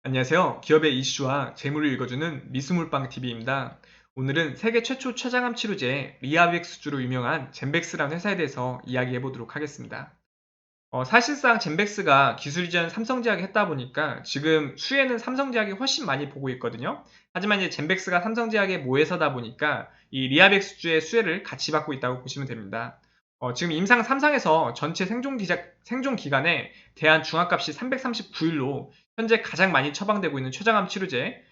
안녕하세요. 기업의 이슈와 재물을 읽어주는 미스물빵TV입니다. 오늘은 세계 최초 췌장암 치료제 리아백스주로 유명한 젠백스라는 회사에 대해서 이야기해 보도록 하겠습니다. 사실상 젠백스가 기술 이전 삼성제약이 했다 보니까 지금 수혜는 삼성제약이 훨씬 많이 보고 있거든요. 하지만 이제 젠백스가 삼성제약의 모회사다 보니까 이 리아백스주의 수혜를 같이 받고 있다고 보시면 됩니다. 지금 임상 3상에서 전체 생존 기간에 대한 중압값이 339일로 현재 가장 많이 처방되고 있는 췌장암 치료제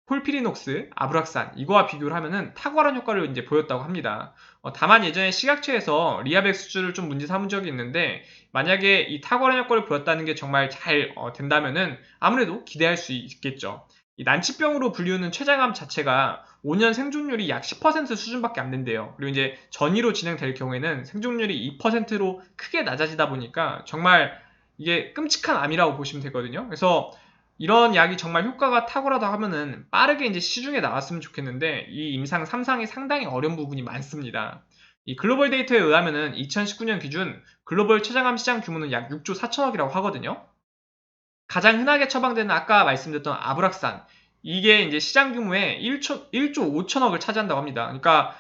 폴피리녹스, 아브락산 이거와 비교를 하면은 탁월한 효과를 이제 보였다고 합니다. 다만 예전에 식약처에서 리아백스주를 좀 문제 삼은 적이 있는데 만약에 이 탁월한 효과를 보였다는 게 정말 잘 된다면은 아무래도 기대할 수 있겠죠. 이 난치병으로 불리우는 췌장암 자체가 5년 생존율이 약 10% 수준밖에 안 된대요. 그리고 이제 전이로 진행될 경우에는 생존율이 2%로 크게 낮아지다 보니까 정말 이게 끔찍한 암이라고 보시면 되거든요. 그래서 이런 약이 정말 효과가 탁월하다 하면은 빠르게 이제 시중에 나왔으면 좋겠는데 이 임상 3상이 상당히 어려운 부분이 많습니다. 이 글로벌 데이터에 의하면은 2019년 기준 글로벌 췌장암 시장 규모는 약 6조 4천억이라고 하거든요. 가장 흔하게 처방되는 아까 말씀드렸던 아브락산 이게 이제 시장 규모의 1조 5천억을 차지한다고 합니다. 그러니까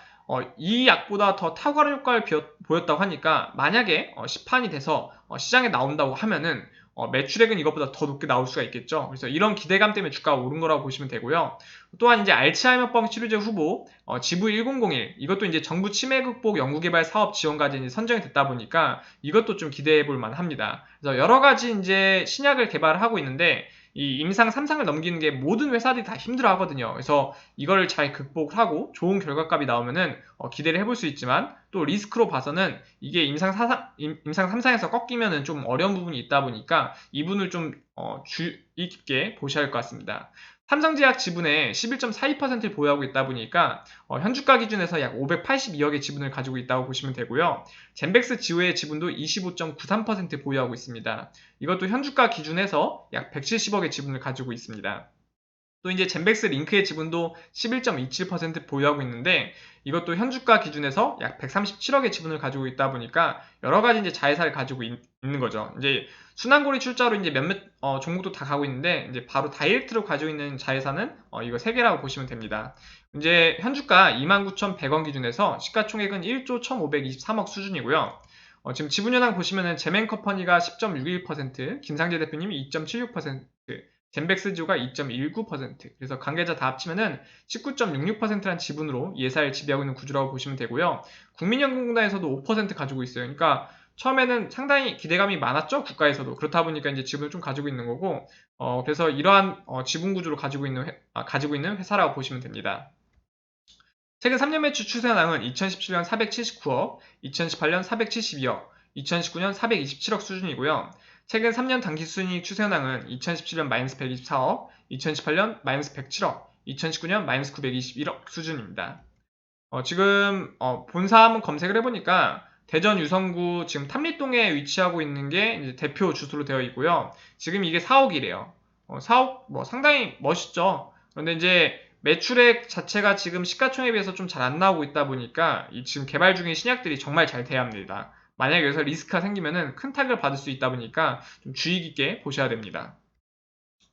이 약보다 더 탁월한 효과를 보였다고 하니까 만약에 시판이 돼서 시장에 나온다고 하면은 매출액은 이것보다 더 높게 나올 수가 있겠죠. 그래서 이런 기대감 때문에 주가가 오른 거라고 보시면 되고요. 또한 이제 알츠하이머병 치료제 후보 지부1001 이것도 이제 정부 치매 극복 연구개발 사업 지원까지 선정이 됐다 보니까 이것도 좀 기대해 볼 만합니다. 그래서 여러 가지 이제 신약을 개발하고 있는데 이 임상 3상을 넘기는 게 모든 회사들이 다 힘들어 하거든요. 그래서 이걸 잘 극복하고 좋은 결과값이 나오면은 기대를 해볼 수 있지만 또 리스크로 봐서는 이게 임상 3상에서 꺾이면은 좀 어려운 부분이 있다 보니까 이분을 좀 주의 깊게 보셔야 할 것 같습니다. 삼성제약 지분의 11.42%를 보유하고 있다 보니까 현주가 기준에서 약 582억의 지분을 가지고 있다고 보시면 되고요. 젠백스 지우의 지분도 25.93% 보유하고 있습니다. 이것도 현주가 기준에서 약 170억의 지분을 가지고 있습니다. 또 이제 젠백스 링크의 지분도 11.27% 보유하고 있는데 이것도 현주가 기준에서 약 137억의 지분을 가지고 있다 보니까 여러 가지 이제 자회사를 가지고 있는 거죠. 이제 순환고리 출자로 이제 몇몇 종목도 다 가고 있는데 이제 바로 다이렉트로 가지고 있는 자회사는 이거 3개라고 보시면 됩니다. 이제 현주가 29,100원 기준에서 시가총액은 1조 1,523억 수준이고요. 지금 지분 현황 보시면은 제맨컴퍼니가 10.61%, 김상재 대표님이 2.76%, 젠백스지오가 2.19%, 그래서 관계자 다 합치면은 19.66%란 지분으로 이 회사를 지배하고 있는 구조라고 보시면 되고요. 국민연금공단에서도 5% 가지고 있어요. 그러니까 처음에는 상당히 기대감이 많았죠, 국가에서도. 그렇다 보니까 이제 지분을 좀 가지고 있는 거고, 그래서 이러한 지분 구조를 가지고 있는 회사라고 보시면 됩니다. 최근 3년 매출 추세 현황은 2017년 479억, 2018년 472억, 2019년 427억 수준이고요. 최근 3년 당기순이익 추세 현황은 2017년 마이너스 124억, 2018년 마이너스 107억, 2019년 마이너스 921억 수준입니다. 지금 본사 한번 검색을 해보니까 대전 유성구 지금 탐리동에 위치하고 있는 게 이제 대표 주소로 되어 있고요. 지금 이게 4억이래요. 4억 뭐 상당히 멋있죠. 그런데 이제 매출액 자체가 지금 시가총액에 비해서 좀 잘 안 나오고 있다 보니까 이 지금 개발 중인 신약들이 정말 잘 돼야 합니다. 만약에 여기서 리스크가 생기면은 큰 타격을 받을 수 있다 보니까 좀 주의 깊게 보셔야 됩니다.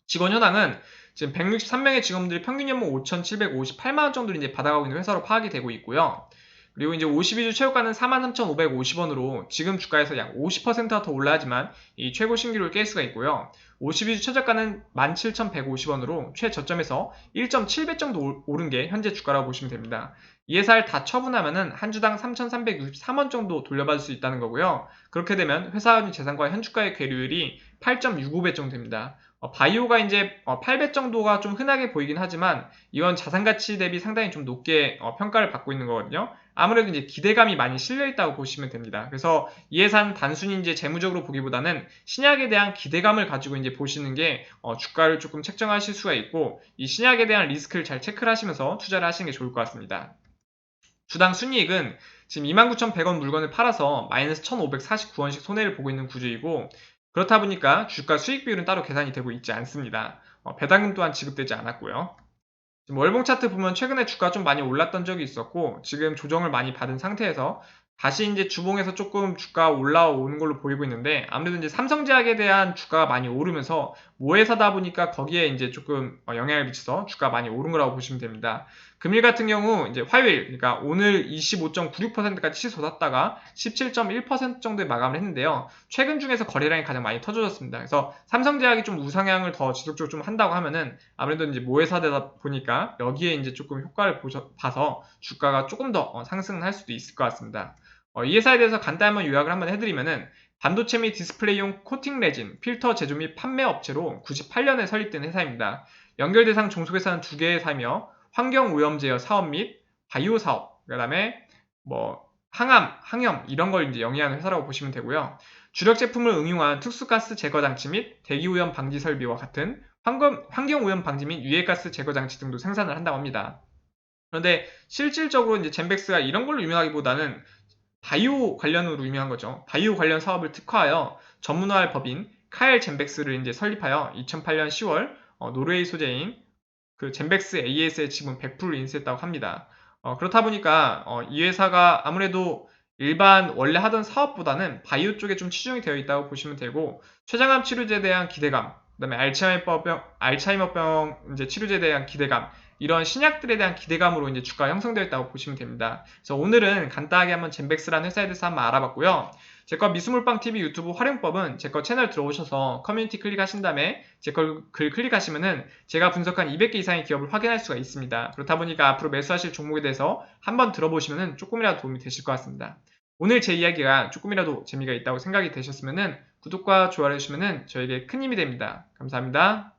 직원 현황은 지금 163명의 직원들이 평균 연봉 5,758만원 정도를 이제 받아가고 있는 회사로 파악이 되고 있고요. 그리고 이제 52주 최고가는 43,550원으로 지금 주가에서 약 50%가 더 올라야지만 이 최고 신기록을 깰 수가 있고요. 52주 최저가는 17,150원으로 최저점에서 1.7배 정도 오른 게 현재 주가라고 보시면 됩니다. 이 회사를 다 처분하면은 한 주당 3,363원 정도 돌려받을 수 있다는 거고요. 그렇게 되면 회사 재산과 현주가의 괴류율이 8.65배 정도 됩니다. 바이오가 이제 8배 정도가 좀 흔하게 보이긴 하지만 이건 자산 가치 대비 상당히 좀 높게 평가를 받고 있는 거거든요. 아무래도 이제 기대감이 많이 실려 있다고 보시면 됩니다. 그래서 이 회사는 단순히 이제 재무적으로 보기보다는 신약에 대한 기대감을 가지고 이제 보시는 게 주가를 조금 책정하실 수가 있고 이 신약에 대한 리스크를 잘 체크를 하시면서 투자를 하시는 게 좋을 것 같습니다. 주당 순이익은 지금 29,100원 물건을 팔아서 마이너스 1,549원씩 손해를 보고 있는 구조이고 그렇다 보니까 주가 수익 비율은 따로 계산이 되고 있지 않습니다. 배당금 또한 지급되지 않았고요. 지금 월봉 차트 보면 최근에 주가가 좀 많이 올랐던 적이 있었고 지금 조정을 많이 받은 상태에서 다시 이제 주봉에서 조금 주가가 올라오는 걸로 보이고 있는데 아무래도 이제 삼성제약에 대한 주가가 많이 오르면서 모회사다 보니까 거기에 이제 조금 영향을 미쳐서 주가가 많이 오른 거라고 보시면 됩니다. 금일 같은 경우 이제 화요일, 그러니까 오늘 25.96%까지 치솟았다가 17.1% 정도에 마감을 했는데요. 최근 중에서 거래량이 가장 많이 터져졌습니다. 그래서 삼성제약이 좀 우상향을 더 지속적으로 좀 한다고 하면은 아무래도 이제 모회사되다 보니까 여기에 이제 조금 효과를 봐서 주가가 조금 더 상승을 할 수도 있을 것 같습니다. 이 회사에 대해서 간단히 한번 요약을 한번 해드리면은 반도체 및 디스플레이용 코팅 레진, 필터 제조 및 판매 업체로 98년에 설립된 회사입니다. 연결 대상 종속회사는 2개의 회사며 환경오염 제어 사업 및 바이오 사업, 그 다음에 뭐 항암, 항염 이런 걸 이제 영위하는 회사라고 보시면 되고요. 주력 제품을 응용한 특수가스 제거 장치 및 대기오염 방지 설비와 같은 환경오염 방지 및 유해가스 제거 장치 등도 생산을 한다고 합니다. 그런데 실질적으로 이제 젠백스가 이런 걸로 유명하기보다는 바이오 관련으로 유명한 거죠. 바이오 관련 사업을 특화하여 전문화할 법인 카엘 젠백스를 이제 설립하여 2008년 10월 노르웨이 소재인 그 젠백스 AS의 지분 100%를 인수했다고 합니다. 그렇다 보니까 이 회사가 아무래도 일반 원래 하던 사업보다는 바이오 쪽에 좀 치중이 되어 있다고 보시면 되고 췌장암 치료제에 대한 기대감, 그다음에 알츠하이머병 이제 치료제에 대한 기대감, 이런 신약들에 대한 기대감으로 이제 주가가 형성되어 있다고 보시면 됩니다. 그래서 오늘은 간단하게 한번 젠백스라는 회사에 대해서 한번 알아봤고요. 제거 미스몰빵TV 유튜브 활용법은 제 거 채널 들어오셔서 커뮤니티 클릭하신 다음에 제 걸 글 클릭하시면은 제가 분석한 200개 이상의 기업을 확인할 수가 있습니다. 그렇다 보니까 앞으로 매수하실 종목에 대해서 한번 들어보시면은 조금이라도 도움이 되실 것 같습니다. 오늘 제 이야기가 조금이라도 재미가 있다고 생각이 되셨으면은 구독과 좋아요 해주시면은 저에게 큰 힘이 됩니다. 감사합니다.